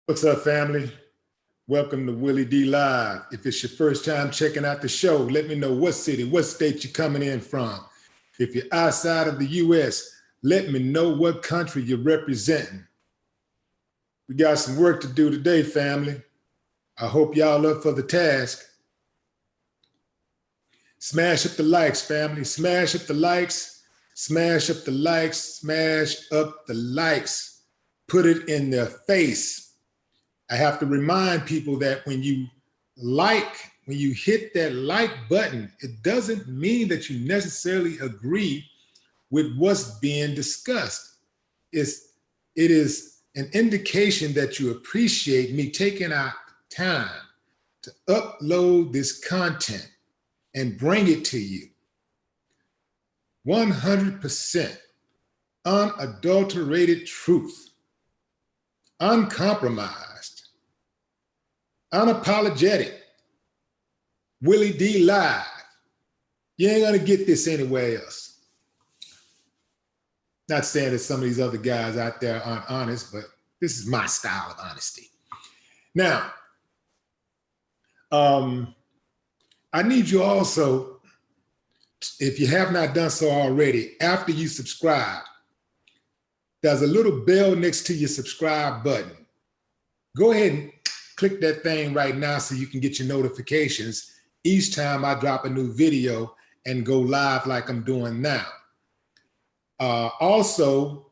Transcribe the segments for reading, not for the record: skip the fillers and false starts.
What's up, family? Welcome to Willie D Live. If it's your first time checking out the show, let me know what city, what state you're coming in from. If you're outside of the US, let me know what country you're representing. We got some work to do today, family. I hope y'all up for the task. Smash up the likes, family. Smash up the likes. Smash up the likes. Smash up the likes. Put it in their face. I have to remind people that when you hit that like button, it doesn't mean that you necessarily agree with what's being discussed. It is an indication that you appreciate me taking out time to upload this content and bring it to you. 100% unadulterated truth, uncompromised, unapologetic. Willie D Live. You ain't gonna get this anywhere else. Not saying that some of these other guys out there aren't honest, but this is my style of honesty. Now, I need you also, if you have not done so already, after you subscribe, there's a little bell next to your subscribe button. Go ahead and click that thing right now so you can get your notifications each time I drop a new video and go live like I'm doing now. Also,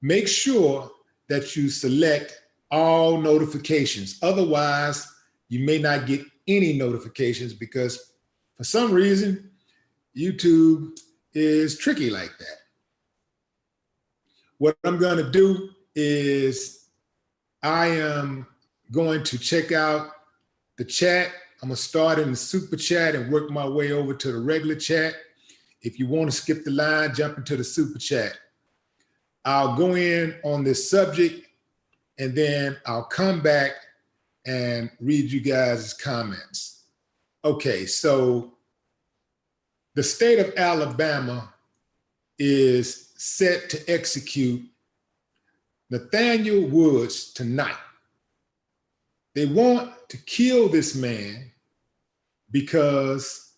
make sure that you select all notifications. Otherwise, you may not get any notifications because for some reason, YouTube is tricky like that. What I'm gonna do is I am going to check out the chat. I'm gonna start in the super chat and work my way over to the regular chat. If you want to skip the line, jump into the super chat. I'll go in on this subject and then I'll come back and read you guys' comments. Okay, so the state of Alabama is set to execute Nathaniel Woods tonight. They want to kill this man because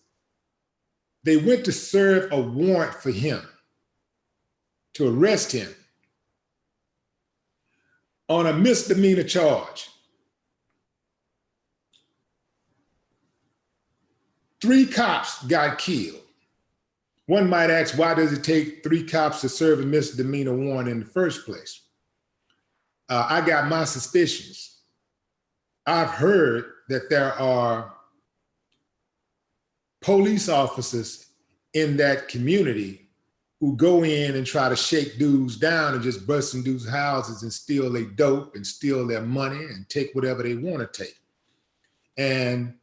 they went to serve a warrant for him, to arrest him on a misdemeanor charge. 3 cops got killed. One might ask, why does it take 3 cops to serve a misdemeanor warrant in the first place? I got my suspicions. I've heard that there are police officers in that community who go in and try to shake dudes down and just bust in dudes' houses and steal their dope and steal their money and take whatever they want to take. And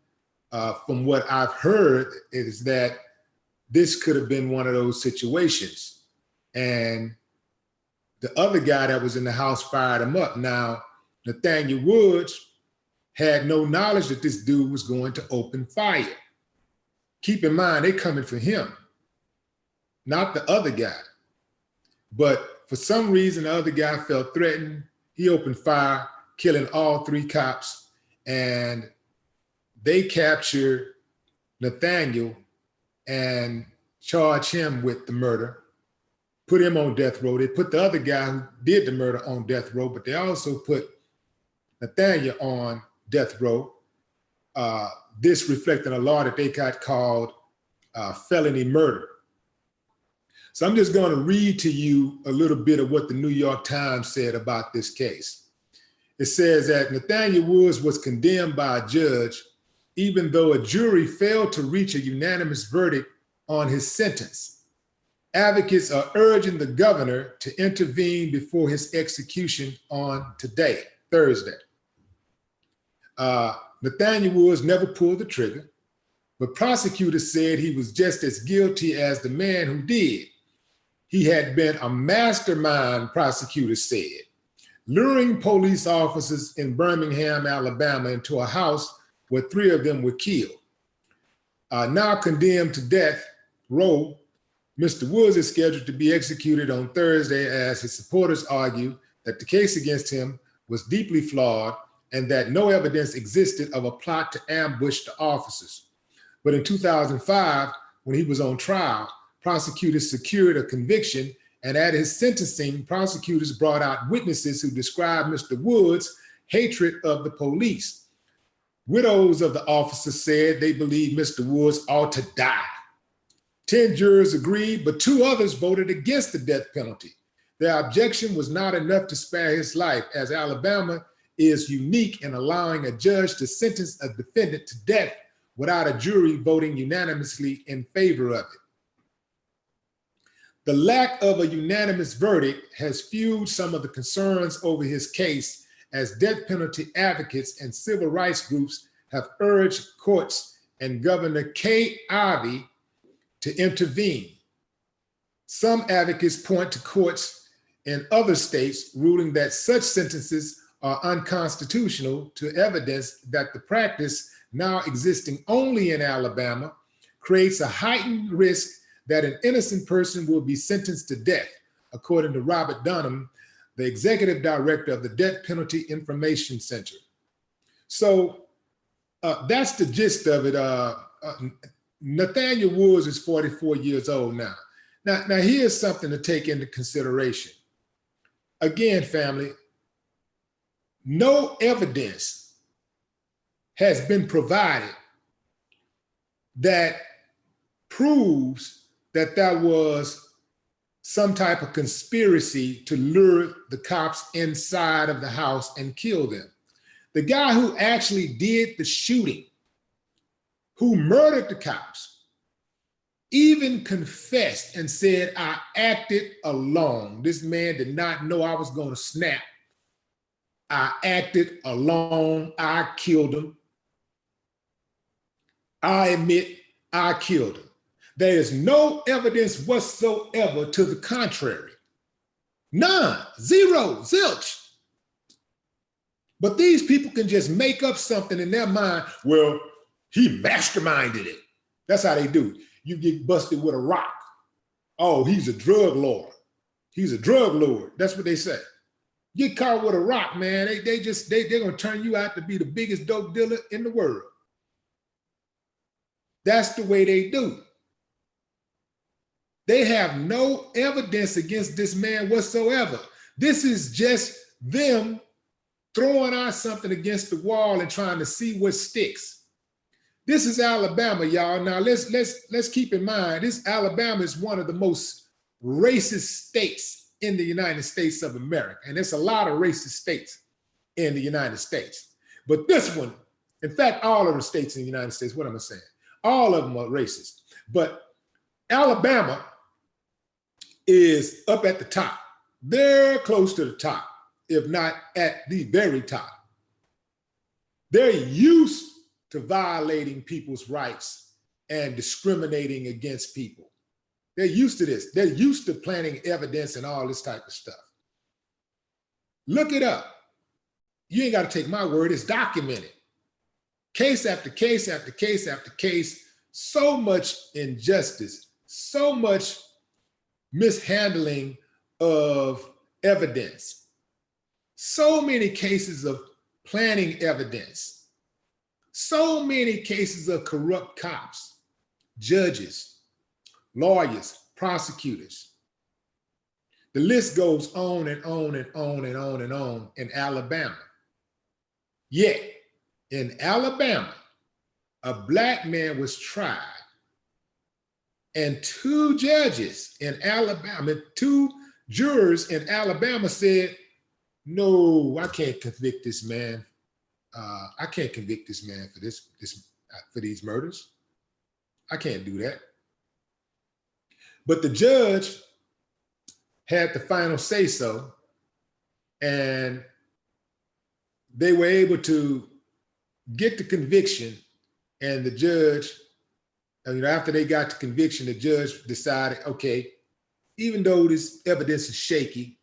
from what I've heard is that this could have been one of those situations. And the other guy that was in the house fired him up. Now, Nathaniel Woods had no knowledge that this dude was going to open fire. Keep in mind, they're coming for him, not the other guy. But for some reason, the other guy felt threatened. He opened fire, killing all 3 cops. And they captured Nathaniel and charged him with the murder, put him on death row. They put the other guy who did the murder on death row, but they also put Nathaniel on death row. This reflecting a law that they got called felony murder. So I'm just going to read to you a little bit of what the New York Times said about this case. It says that Nathaniel Woods was condemned by a judge, even though a jury failed to reach a unanimous verdict on his sentence. Advocates are urging the governor to intervene before his execution on today, Thursday. Nathaniel Woods never pulled the trigger, but prosecutors said he was just as guilty as the man who did. He had been a mastermind, prosecutors said, luring police officers in Birmingham, Alabama into a house where 3 of them were killed. Now condemned to death row, Mr. Woods is scheduled to be executed on Thursday as his supporters argue that the case against him was deeply flawed and that no evidence existed of a plot to ambush the officers. But in 2005, when he was on trial, prosecutors secured a conviction, and at his sentencing, prosecutors brought out witnesses who described Mr. Wood's hatred of the police. Widows of the officers said they believed Mr. Woods ought to die. 10 jurors agreed, but 2 others voted against the death penalty. Their objection was not enough to spare his life, as Alabama is unique in allowing a judge to sentence a defendant to death without a jury voting unanimously in favor of it. The lack of a unanimous verdict has fueled some of the concerns over his case, as death penalty advocates and civil rights groups have urged courts and Governor Kay Ivey to intervene. Some advocates point to courts in other states ruling that such sentences are unconstitutional, to evidence that the practice, now existing only in Alabama, creates a heightened risk that an innocent person will be sentenced to death, according to Robert Dunham, the executive director of the Death Penalty Information Center. So that's the gist of it. Nathaniel Woods is 44 years old now. Now here's something to take into consideration. Again, family, no evidence has been provided that proves that there was some type of conspiracy to lure the cops inside of the house and kill them. The guy who actually did the shooting, who murdered the cops, even confessed and said, I acted alone. This man did not know I was going to snap. I acted alone. I killed him. I admit I killed him. There is no evidence whatsoever to the contrary. None, zero, zilch. But these people can just make up something in their mind. Well, he masterminded it. That's how they do. You get busted with a rock. Oh, he's a drug lord. He's a drug lord. That's what they say. Get caught with a rock, man. They're gonna turn you out to be the biggest dope dealer in the world. That's the way they do. They have no evidence against this man whatsoever. This is just them throwing out something against the wall and trying to see what sticks. This is Alabama, y'all. Now let's keep in mind, this Alabama is one of the most racist states in the United States of America. And there's a lot of racist states in the United States. But this one, in fact, all of the states in the United States, what am I saying? All of them are racist. But Alabama is up at the top. They're close to the top, if not at the very top. They're used to violating people's rights and discriminating against people. They're used to this. They're used to planting evidence and all this type of stuff. Look it up. You ain't got to take my word, it's documented. Case after case after case after case, so much injustice, so much mishandling of evidence, so many cases of planting evidence, so many cases of corrupt cops, judges, lawyers, prosecutors. The list goes on and on and on and on and on in Alabama. Yet, in Alabama, a Black man was tried, and 2 judges in Alabama, 2 jurors in Alabama said, no, I can't convict this man. I can't convict this man for these murders. I can't do that. But the judge had the final say so, and they were able to get the conviction, and the judge, after they got the conviction, the judge decided, okay, even though this evidence is shaky,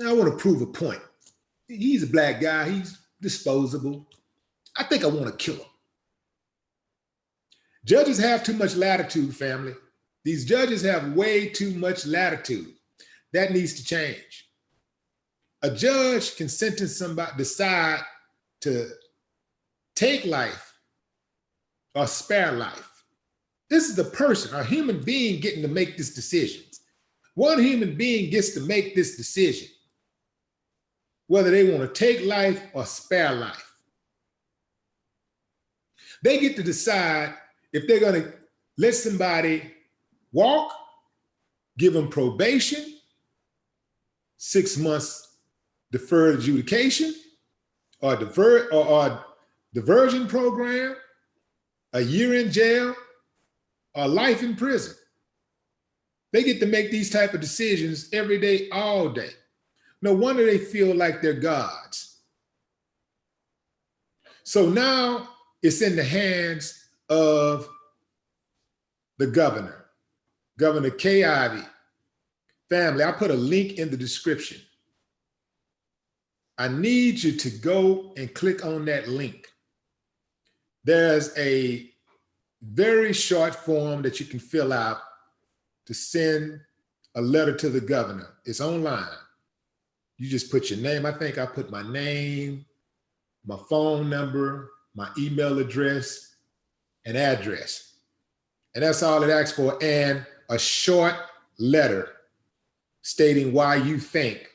I want to prove a point. He's a Black guy, he's disposable. I think I want to kill him. Judges have too much latitude, family. These judges have way too much latitude. That needs to change. A judge can sentence somebody, decide to take life or spare life. This is the person, a human being getting to make this decision. One human being gets to make this decision, whether they want to take life or spare life. They get to decide if they're going to let somebody walk, give them probation, 6 months deferred adjudication, or diversion program, a year in jail, or life in prison. They get to make these type of decisions every day, all day. No wonder they feel like they're gods. So now it's in the hands of the governor, Governor Kay Ivey. Family, I put a link in the description. I need you to go and click on that link. There's a very short form that you can fill out to send a letter to the governor. It's online. You just put your name. I think I put my name, my phone number, my email address, and address. And that's all it asks for, and a short letter stating why you think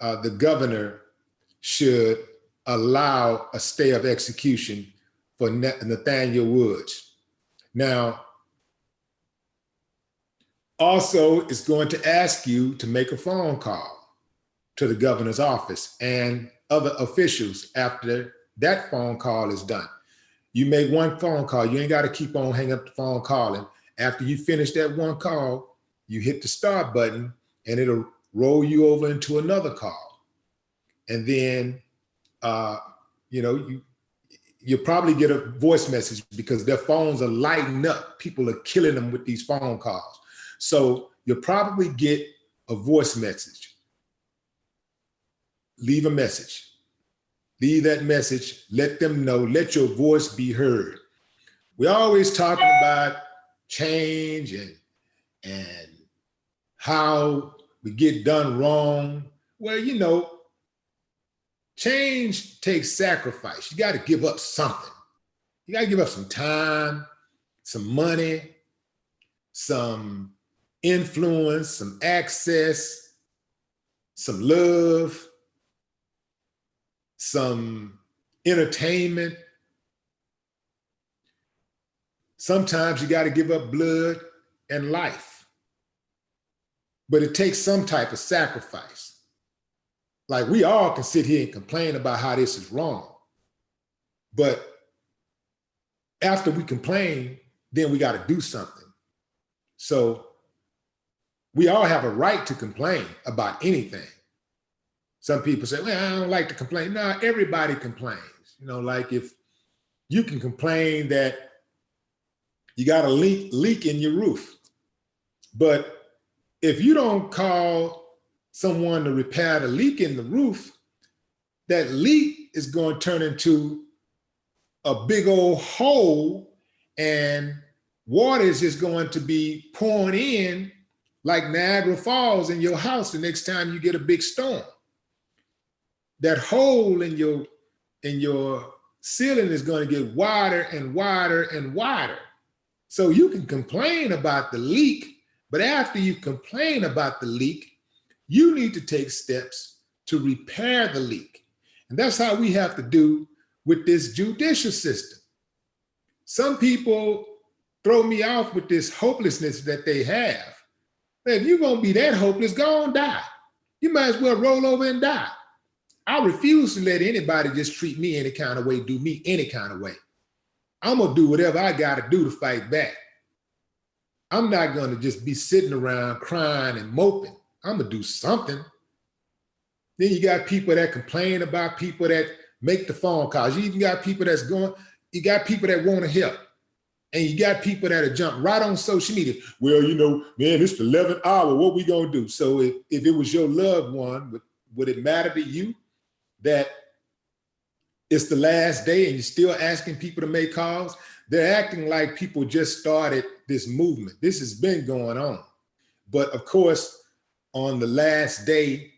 the governor should allow a stay of execution for Nathaniel Woods. Now, also, it's going to ask you to make a phone call to the governor's office and other officials after that phone call is done. You make one phone call. You ain't got to keep on hanging up the phone calling. After you finish that one call, you hit the start button and it'll roll you over into another call. And then, you'll probably get a voice message because their phones are lighting up. People are killing them with these phone calls. So you'll probably get a voice message. Leave a message. Leave that message. Let them know. Let your voice be heard. We're always talking about change and how we get done wrong. Well, change takes sacrifice. You got to give up something. You got to give up some time, some money, some influence, some access, some love, some entertainment. Sometimes you got to give up blood and life. But it takes some type of sacrifice. Like, we all can sit here and complain about how this is wrong. But after we complain, then we got to do something. So we all have a right to complain about anything. Some people say, well, I don't like to complain. No, everybody complains. Like if you can complain that you got a leak in your roof, but if you don't call someone to repair the leak in the roof, that leak is going to turn into a big old hole and water is just going to be pouring in like Niagara Falls in your house the next time you get a big storm. That hole in your ceiling is going to get wider and wider and wider. So you can complain about the leak, but after you complain about the leak, you need to take steps to repair the leak. And that's how we have to do with this judicial system. Some people throw me off with this hopelessness that they have. If you're going to be that hopeless, go on, die. You might as well roll over and die. I refuse to let anybody just treat me any kind of way, do me any kind of way. I'm going to do whatever I got to do to fight back. I'm not going to just be sitting around crying and moping. I'm going to do something. Then you got people that complain about people that make the phone calls. You even got people you got people that want to help. And you got people that'll jump right on social media. Well, man, it's the 11th hour. What we going to do? So if it was your loved one, would it matter to you that it's the last day and you're still asking people to make calls? They're acting like people just started this movement. This has been going on. But of course, on the last day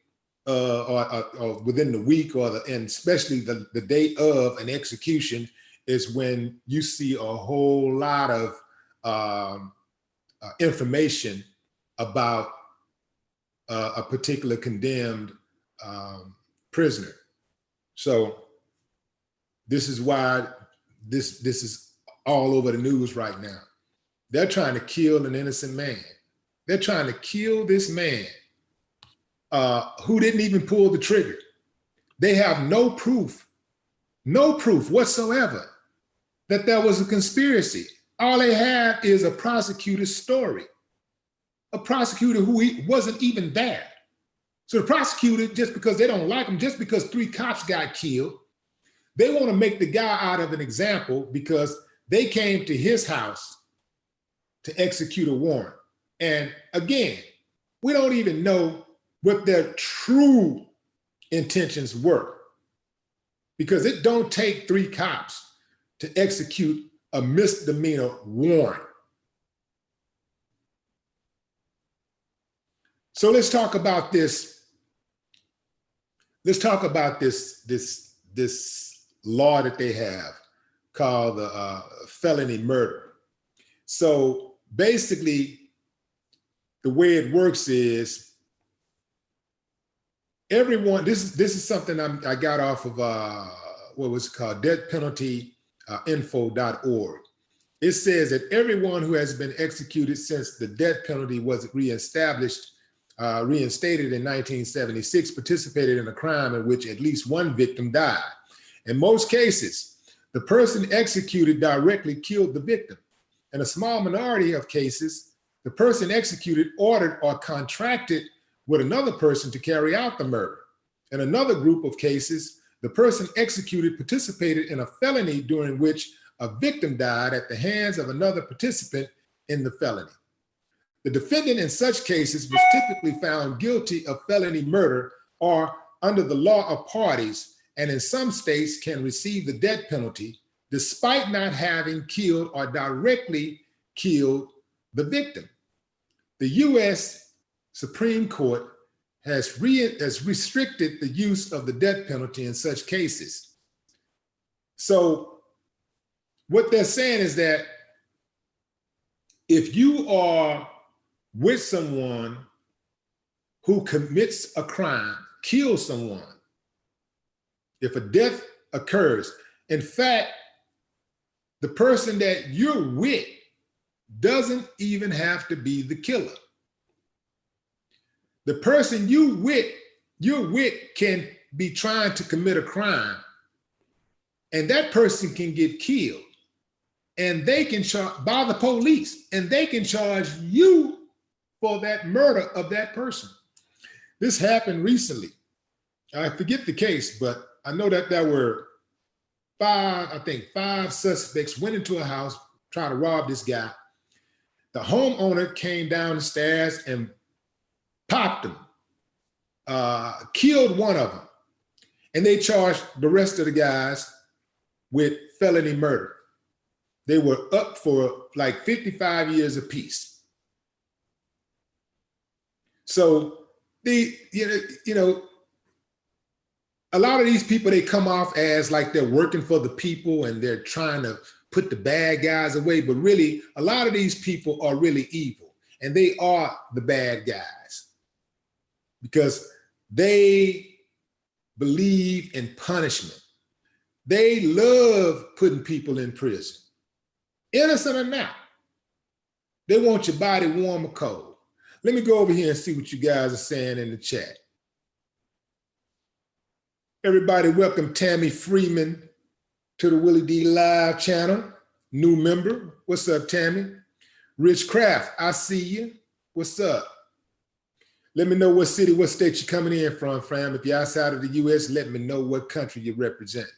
or within the week, and especially the day of an execution, is when you see a whole lot of information about a particular condemned prisoner. So this is why this is all over the news right now. They're trying to kill an innocent man. They're trying to kill this man who didn't even pull the trigger. They have no proof whatsoever that there was a conspiracy. All they have is a prosecutor's story, a prosecutor who wasn't even there. So the prosecutor, just because they don't like him, just because 3 cops got killed, they want to make the guy out of an example because they came to his house to execute a warrant. And again, we don't even know what their true intentions were, because it don't take 3 cops to execute a misdemeanor warrant. So let's talk about this. Let's talk about this law that they have called the felony murder. So basically, the way it works is everyone. This is something I got off of what was it called, deathpenaltyinfo.org. It says that everyone who has been executed since the death penalty was reinstated in 1976 participated in a crime in which at least one victim died. In most cases, the person executed directly killed the victim. In a small minority of cases, the person executed ordered or contracted with another person to carry out the murder. In another group of cases, the person executed participated in a felony during which a victim died at the hands of another participant in the felony. The defendant in such cases was typically found guilty of felony murder or under the law of parties, and in some states can receive the death penalty despite not having killed or directly killed the victim. The US Supreme Court has restricted the use of the death penalty in such cases. So what they're saying is that if you are with someone who commits a crime, kills someone, if a death occurs, in fact, the person that you're with doesn't even have to be the killer. The person you're with can be trying to commit a crime, and that person can get killed, and they can by the police, and they can charge you for that murder of that person. This happened recently. I forget the case, but I know that there were 5 suspects went into a house trying to rob this guy. The homeowner came down the stairs and popped him, killed one of them, and they charged the rest of the guys with felony murder. They were up for like 55 years apiece. So a lot of these people, they come off as like they're working for the people and they're trying to put the bad guys away, but really a lot of these people are really evil, and they are the bad guys because they believe in punishment. They love putting people in prison, innocent or not. They want your body warm or cold. Let me go over here and see what you guys are saying in the chat. Everybody, welcome Tammy Freeman to the Willie D Live channel. New member. What's up, Tammy? Rich Craft, I see you. What's up? Let me know what city, what state you're coming in from, fam. If you're outside of the US, let me know what country you represent.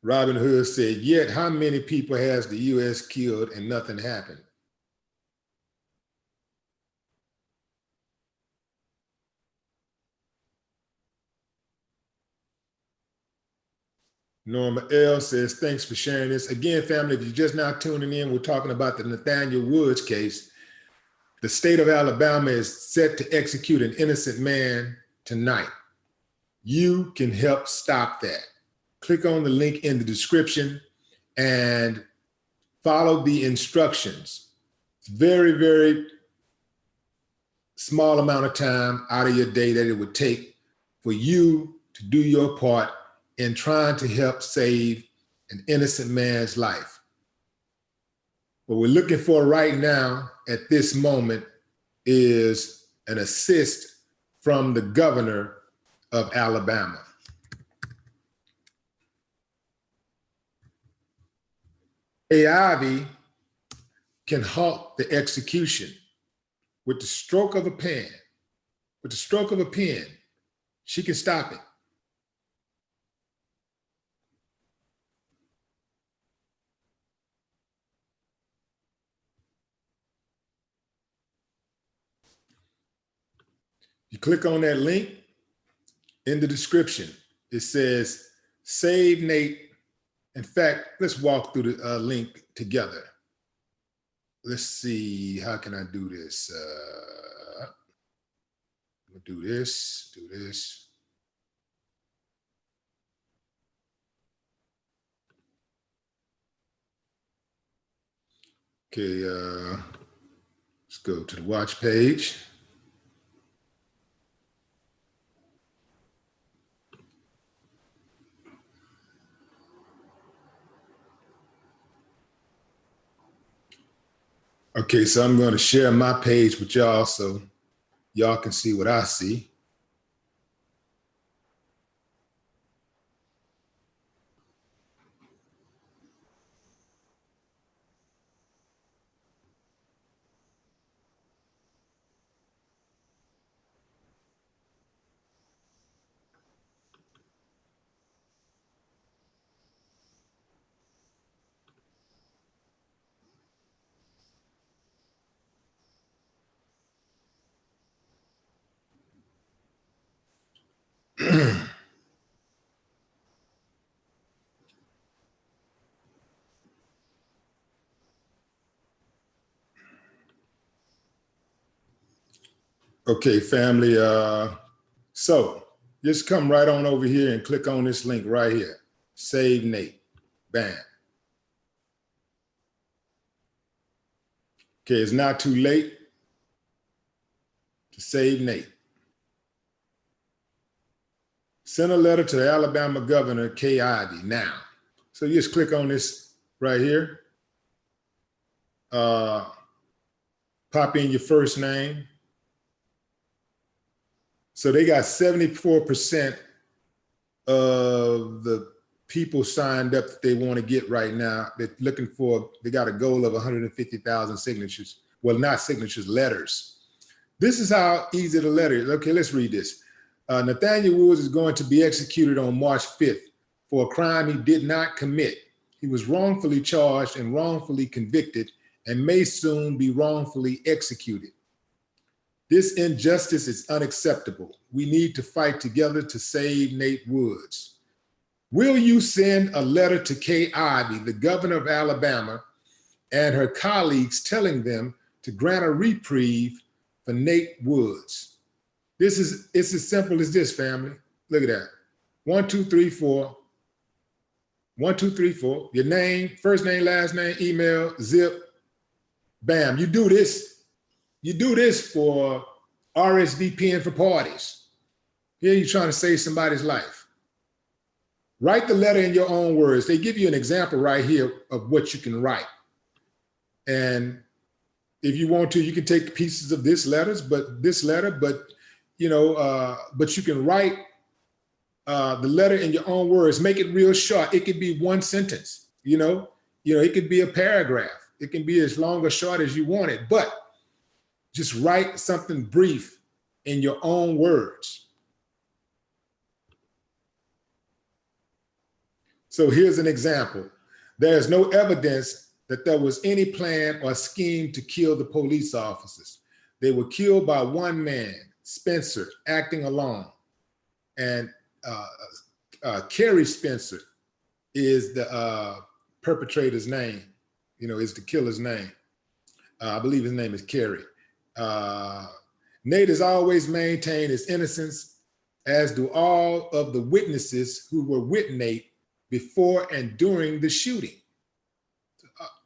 Robin Hood said, yet how many people has the US killed and nothing happened? Norma L says, thanks for sharing this. Again, family, if you're just now tuning in, we're talking about the Nathaniel Woods case. The state of Alabama is set to execute an innocent man tonight. You can help stop that. Click on the link in the description and follow the instructions. It's very, very small amount of time out of your day that it would take for you to do your part in trying to help save an innocent man's life. What we're looking for right now at this moment is an assist from the governor of Alabama. Ivy can halt the execution with the stroke of a pen. With the stroke of a pen, she can stop it. You click on that link in the description. It says, save Nate. In fact, let's walk through the link together. Let's see, how can I do this? Do this, do this. Okay, let's go to the watch page. Okay, so I'm going to share my page with y'all so y'all can see what I see. Okay, family. So just come right on over here and click on this link right here. Save Nate. Bam. Okay, it's not too late to save Nate. Send a letter to the Alabama Governor, Kay Ivey, now. So you just click on this right here. Pop in your first name. So they got 74% of the people signed up that they want to get right now. They're looking for, they got a goal of 150,000 signatures. Well, not signatures, letters. This is how easy the letter is. Okay, let's read this. Nathaniel Woods is going to be executed on March 5th for a crime he did not commit. He was wrongfully charged and wrongfully convicted and may soon be wrongfully executed. This injustice is unacceptable. We need to fight together to save Nate Woods. Will you send a letter to Kay Ivey, the governor of Alabama, and her colleagues telling them to grant a reprieve for Nate Woods? It's as simple as this, family. Look at that. 1, 2, 3, 4. 1, 2, 3, 4. Your name, first name, last name, email, zip, bam. You do this. You do this for RSVPing for parties. Here you're trying to save somebody's life. Write the letter in your own words. They give you an example right here of what you can write. And if you want to, you can take pieces of this letter, but you can write the letter in your own words. Make it real short. It could be one sentence. It could be a paragraph. It can be as long or short as you want it, but just write something brief in your own words. So here's an example. There is no evidence that there was any plan or scheme to kill the police officers. They were killed by one man, Spencer, acting alone. And Kerry Spencer is the perpetrator's name, is the killer's name. I believe his name is Kerry. Nate has always maintained his innocence, as do all of the witnesses who were with Nate before and during the shooting.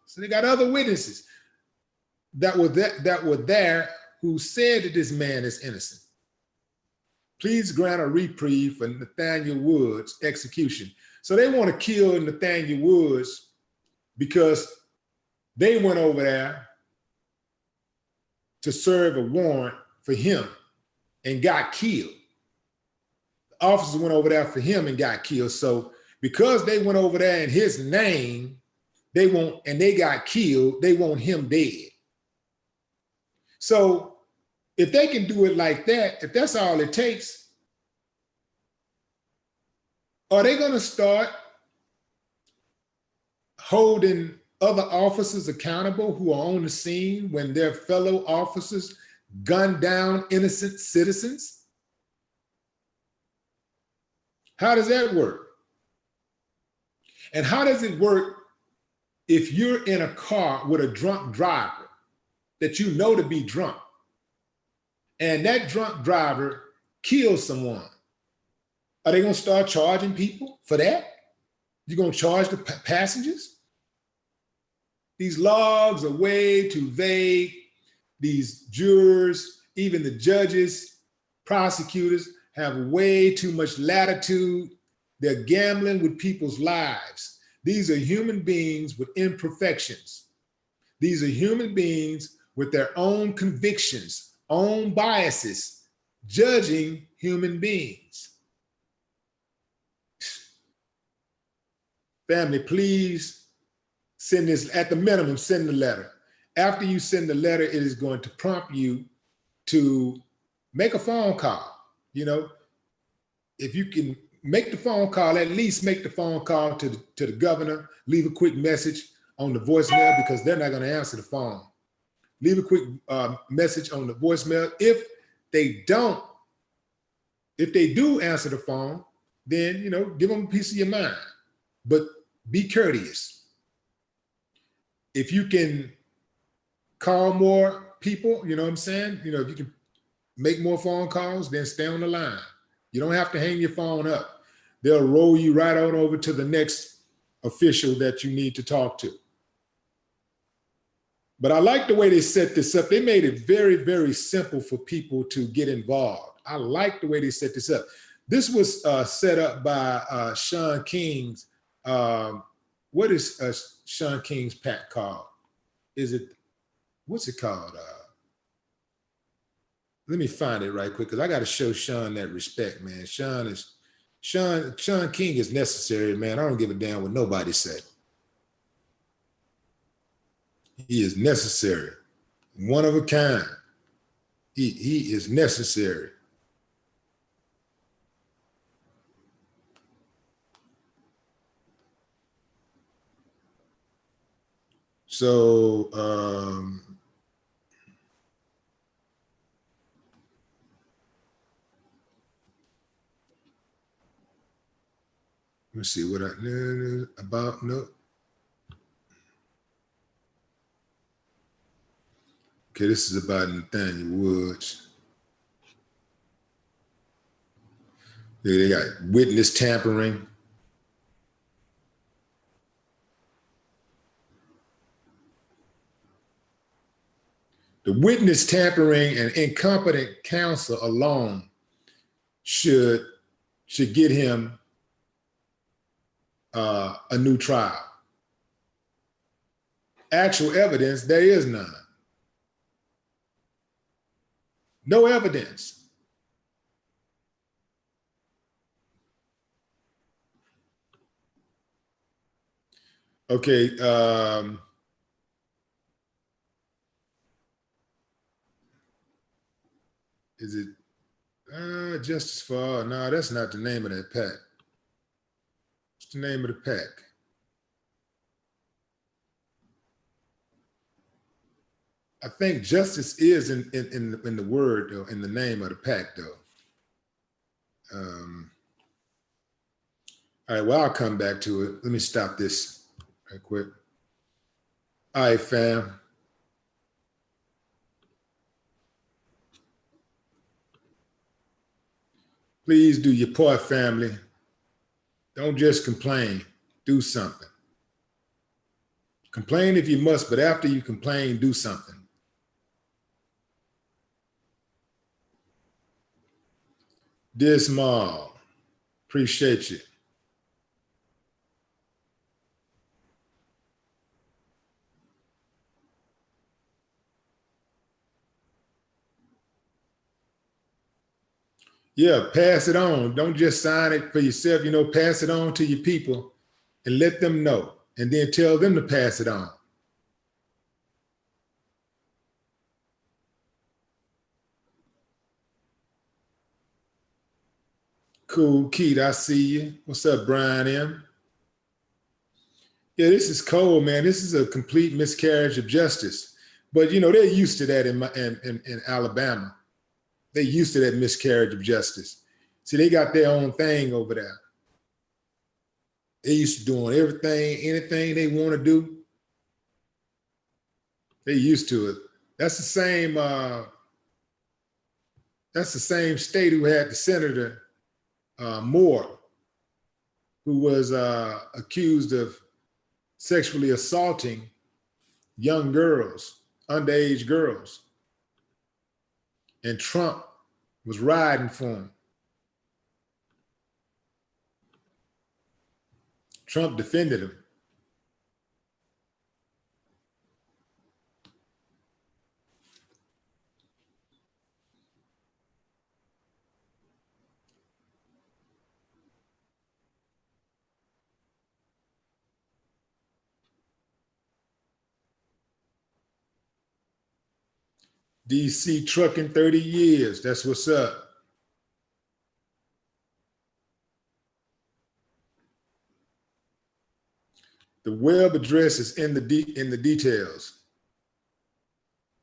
So they got other witnesses that were there who said that this man is innocent. Please grant a reprieve for Nathaniel Woods' execution. So they want to kill Nathaniel Woods because they went over there to serve a warrant for him and got killed. The officers went over there for him and got killed. So because they went over there in his name, they got killed, they want him dead. So if they can do it like that, if that's all it takes, are they going to start holding other officers accountable who are on the scene when their fellow officers gun down innocent citizens? How does that work? And how does it work if you're in a car with a drunk driver that you know to be drunk, and that drunk driver kills someone? Are they going to start charging people for that? You're going to charge the passengers? These logs are way too vague. These jurors, even the judges, prosecutors have way too much latitude. They're gambling with people's lives. These are human beings with imperfections. These are human beings with their own convictions, own biases, judging human beings. Family, please send this, at the minimum, send the letter. After you send the letter, it is going to prompt you to make a phone call. If you can make the phone call, at least make the phone call to the governor, leave a quick message on the voicemail, because they're not going to answer the phone. Leave a quick message on the voicemail. If they do answer the phone, then, give them a piece of your mind, but be courteous. If you can call more people, you know what I'm saying? If you can make more phone calls, then stay on the line. You don't have to hang your phone up. They'll roll you right on over to the next official that you need to talk to. But I like the way they set this up. They made it very, very simple for people to get involved. I like the way they set this up. This was set up by Sean King's, what is Sean King's PAC called? What's it called? Let me find it right quick, because I got to show Sean that respect, man. Sean King is necessary, man. I don't give a damn what nobody say. He is necessary, one of a kind. He is necessary. So, let me see what about. No. Okay, this is about Nathaniel Woods. They got witness tampering. The witness tampering and incompetent counsel alone should get him a new trial. Actual evidence, there is none. No evidence. Okay. Is it Justice for All? No, that's not the name of that PAC. What's the name of the PAC? I think justice is in the word, though, in the name of the PAC, though. All right, well, I'll come back to it. Let me stop this right quick. All right, fam. Please do your part, family. Don't just complain. Do something. Complain if you must, but after you complain, do something. Dear Small, appreciate you. Yeah, pass it on. Don't just sign it for yourself. Pass it on to your people and let them know. And then tell them to pass it on. Cool, Keith, I see you. What's up, Brian M? Yeah, this is cold, man. This is a complete miscarriage of justice. But they're used to that in Alabama. They're used to that miscarriage of justice. See, they got their own thing over there. They used to doing everything, anything they want to do. They used to it. That's the same. That's the same state who had the Senator Moore, who was accused of sexually assaulting young girls, underage girls. And Trump was riding for him. Trump defended him. DC trucking 30 years. That's what's up. The web address is in the details,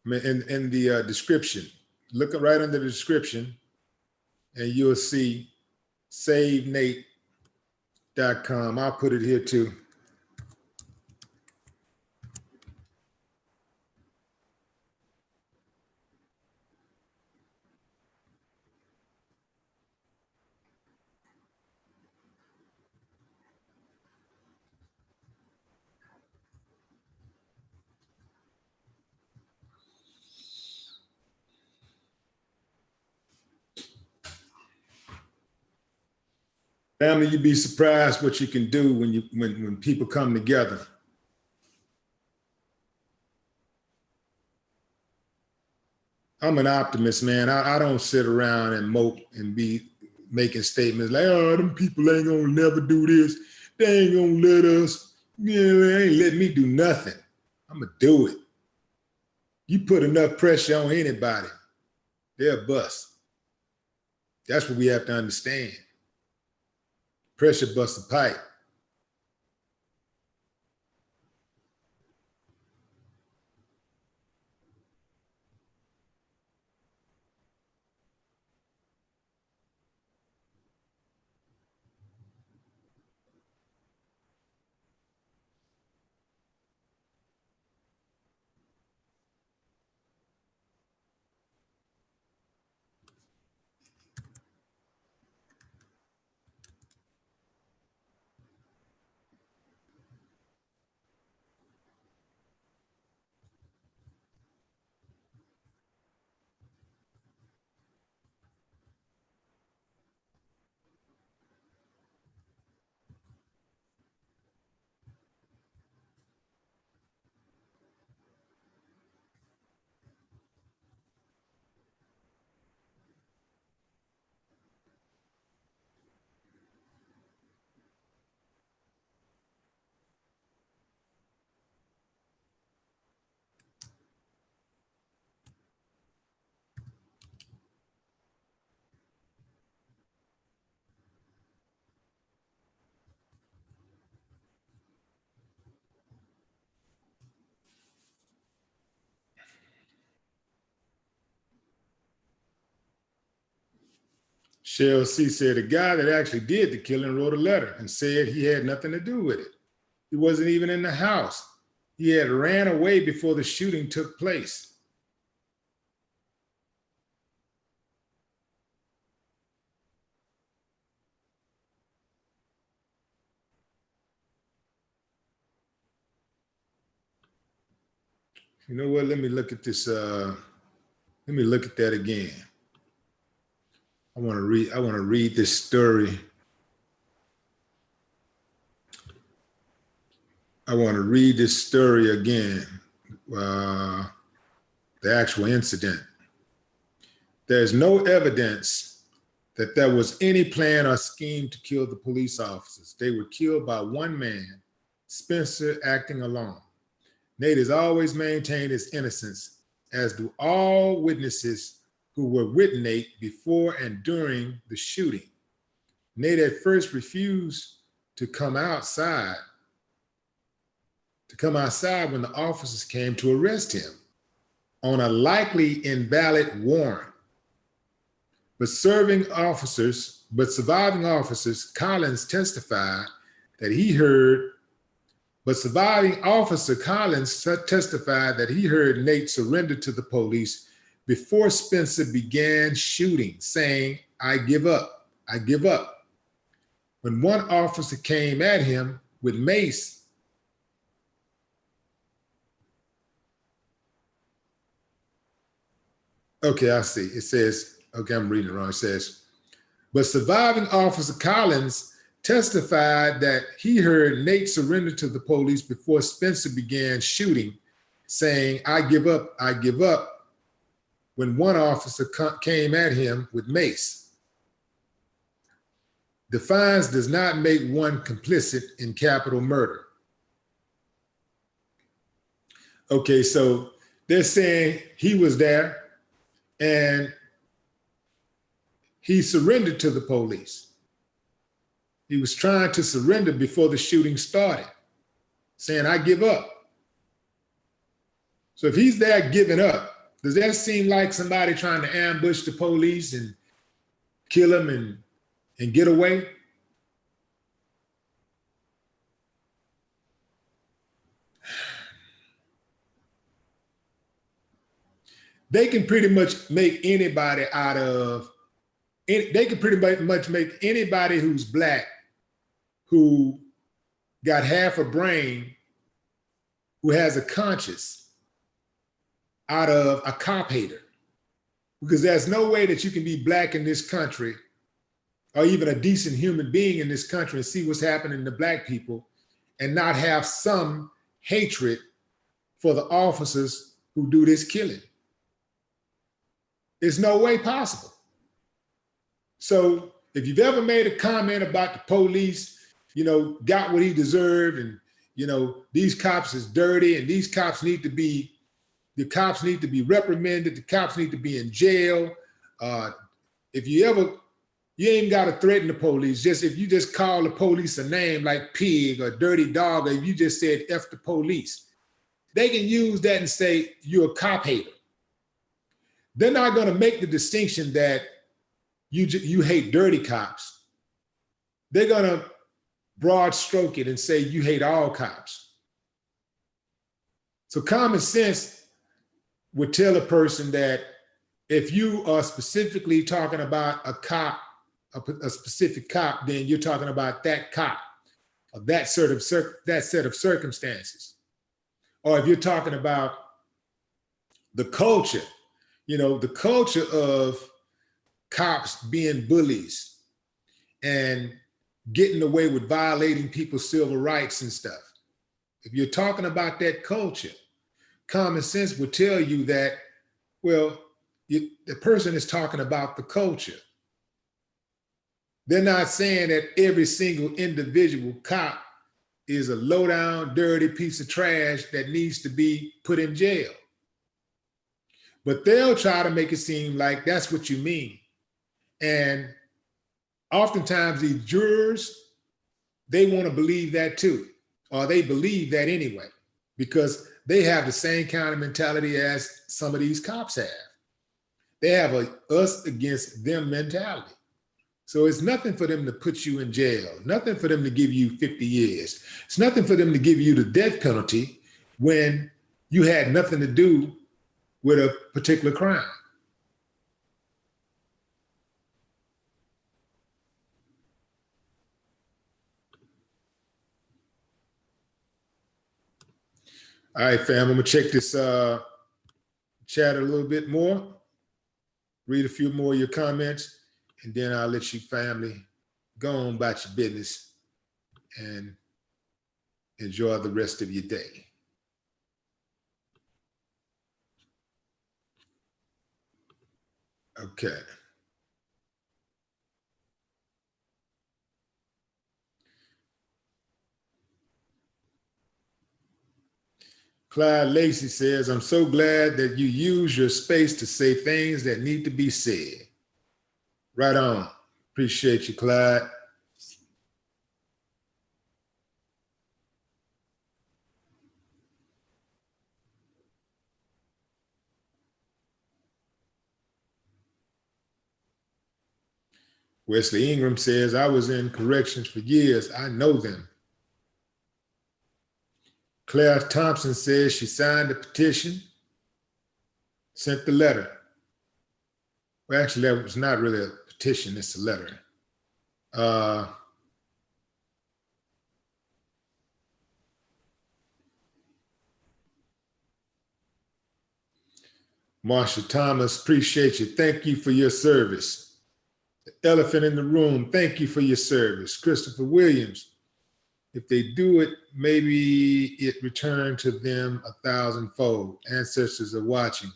in the description. Look right under the description, and you'll see SaveNate.com. I'll put it here too. Family, you'd be surprised what you can do when people come together. I'm an optimist, man. I don't sit around and mope and be making statements like, oh, them people ain't gonna never do this. They ain't gonna let us. They ain't letting me do nothing. I'm gonna do it. You put enough pressure on anybody, they'll bust. That's what we have to understand. Pressure busts a pipe. Shell C said the guy that actually did the killing wrote a letter and said he had nothing to do with it. He wasn't even in the house. He had ran away before the shooting took place. You know what? Let me look at this. Let me look at that again. I want to read this story. I want to read this story again. The actual incident. There's no evidence that there was any plan or scheme to kill the police officers. They were killed by one man, Spencer, acting alone. Nate has always maintained his innocence, as do all witnesses who were with Nate before and during the shooting. Nate at first refused to come outside when the officers came to arrest him on a likely invalid warrant. But surviving officers, Collins testified that he heard Nate surrender to the police before Spencer began shooting, saying, "I give up, I give up." When one officer came at him with mace, okay, I see. It says, okay, I'm reading it wrong. It says, but surviving officer Collins testified that he heard Nate surrender to the police before Spencer began shooting, saying, "I give up, I give up," when one officer came at him with mace. Defiance does not make one complicit in capital murder. Okay, so they're saying he was there and he surrendered to the police. He was trying to surrender before the shooting started, saying, "I give up." So if he's there giving up, does that seem like somebody trying to ambush the police and kill him and get away? They can pretty much make anybody they can pretty much make anybody who's black, who got half a brain, who has a conscience, out of a cop hater. Because there's no way that you can be black in this country, or even a decent human being in this country, and see what's happening to black people and not have some hatred for the officers who do this killing. There's no way possible. So if you've ever made a comment about the police, got what he deserved, and these cops is dirty, and the cops need to be reprimanded, the cops need to be in jail. If you ain't got to threaten the police. If you just call the police a name like pig or dirty dog, or if you just said F the police, they can use that and say you're a cop hater. They're not going to make the distinction that you hate dirty cops. They're going to broad stroke it and say you hate all cops. So common sense would tell a person that if you are specifically talking about a cop, a specific cop, then you're talking about that cop, or that set of circumstances. Or if you're talking about the culture, the culture of cops being bullies and getting away with violating people's civil rights and stuff. If you're talking about that culture, common sense would tell you that, well, the person is talking about the culture. They're not saying that every single individual cop is a low-down, dirty piece of trash that needs to be put in jail. But they'll try to make it seem like that's what you mean. And oftentimes these jurors, they want to believe that too, or they believe that anyway, because they have the same kind of mentality as some of these cops have. They have a us against them mentality. So it's nothing for them to put you in jail, nothing for them to give you 50 years. It's nothing for them to give you the death penalty when you had nothing to do with a particular crime. All right, fam, I'm gonna check this chat a little bit more, read a few more of your comments, and then I'll let you family go on about your business and enjoy the rest of your day. Okay. Clyde Lacey says, I'm so glad that you use your space to say things that need to be said. Right on. Appreciate you, Clyde. Wesley Ingram says, I was in corrections for years. I know them. Claire Thompson says she signed the petition, sent the letter. Well, actually, that was not really a petition, it's a letter. Marsha Thomas, appreciate you. Thank you for your service. The elephant in the room, thank you for your service. Christopher Williams, if they do it, maybe it returned to them 1,000-fold. Ancestors are watching.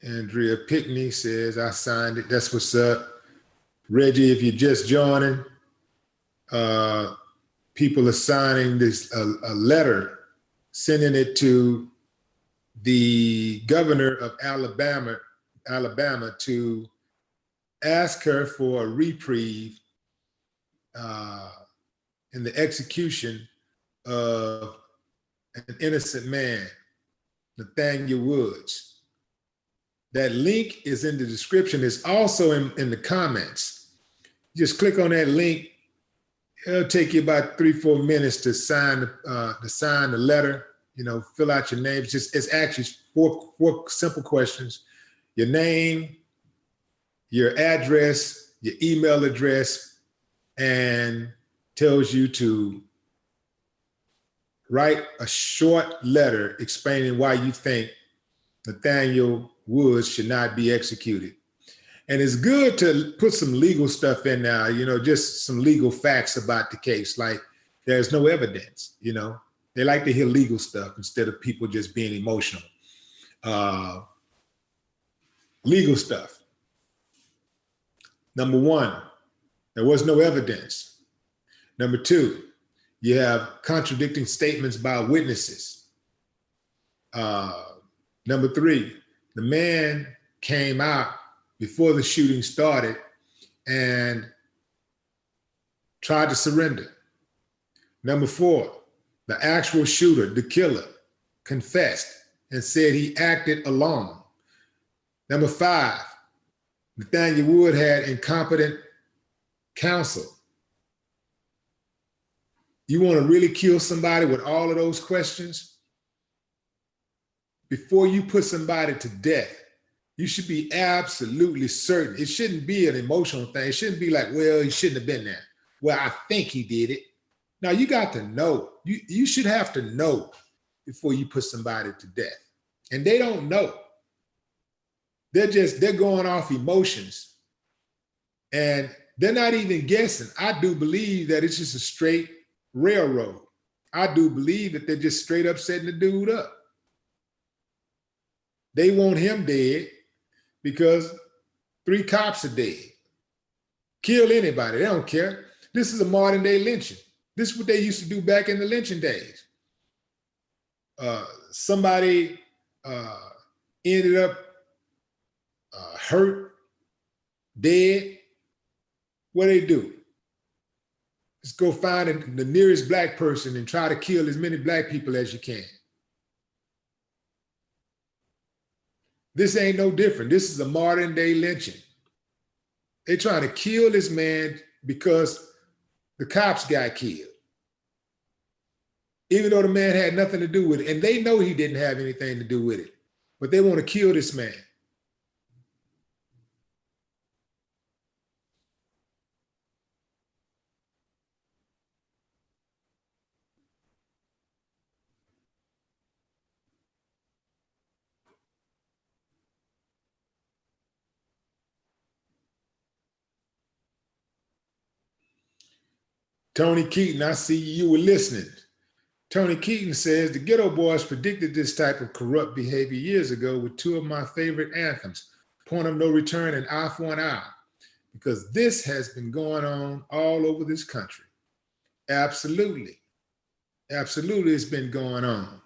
Andrea Pickney says, I signed it. That's what's up. Reggie, if you're just joining, people are signing this a letter, sending it to the governor of Alabama to ask her for a reprieve in the execution of an innocent man, Nathaniel Woods. That link is in the description. It's also in the comments. Just click on that link. It'll take you about 3-4 minutes to sign the letter. You know, fill out your name. It's actually four simple questions: your name, your address, your email address, and tells you to write a short letter explaining why you think Nathaniel Woods should not be executed. And it's good to put some legal stuff in now, you know, just some legal facts about the case, like there's no evidence, you know. They like to hear legal stuff instead of people just being emotional. Legal stuff. Number one, there was no evidence. Number two, you have contradicting statements by witnesses. Number three, the man came out before the shooting started and tried to surrender. Number four, the actual shooter, the killer, confessed and said he acted alone. Number five, Nathaniel Wood had incompetent counsel. You want to really kill somebody with all of those questions? Before you put somebody to death, you should be absolutely certain. It shouldn't be an emotional thing. It shouldn't be like, well, he shouldn't have been there. Well, I think he did it. Now you got to know. You should have to know before you put somebody to death. And they don't know. They're going off emotions. And they're not even guessing. I do believe that it's just a straight railroad. I do believe that they're just straight up setting the dude up. They want him dead because 3 cops are dead. Kill anybody, they don't care. This is a modern day lynching. This is what they used to do back in the lynching days. Somebody ended up hurt, dead. What do they do? Just go find the nearest black person and try to kill as many black people as you can. This ain't no different. This is a modern day lynching. They're trying to kill this man because the cops got killed, even though the man had nothing to do with it. And they know he didn't have anything to do with it, but they want to kill this man. Tony Keaton, I see you were listening. Tony Keaton says, the Ghetto Boys predicted this type of corrupt behavior years ago with two of my favorite anthems, Point of No Return and Eye for an Eye, because this has been going on all over this country. Absolutely. Absolutely, it's been going on.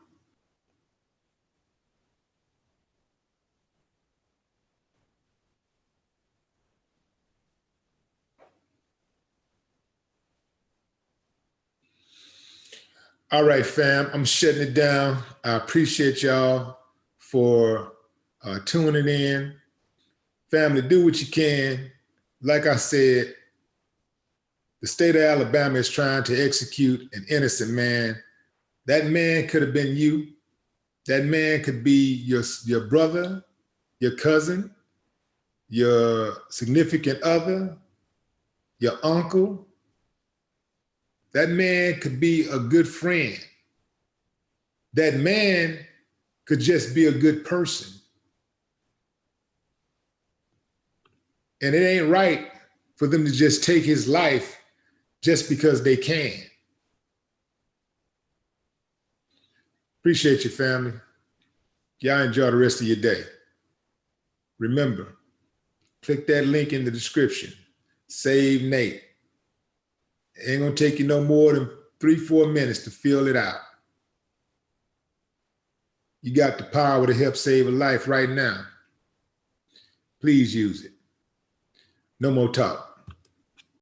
All right, fam, I'm shutting it down. I appreciate y'all for tuning in. Family, do what you can. Like I said, the state of Alabama is trying to execute an innocent man. That man could have been you. That man could be your brother, your cousin, your significant other, your uncle. That man could be a good friend. That man could just be a good person. And it ain't right for them to just take his life just because they can. Appreciate you, family. Y'all enjoy the rest of your day. Remember, click that link in the description. Save Nate. It ain't gonna take you no more than 3-4 minutes to fill it out. You got the power to help save a life right now. Please use it. No more talk.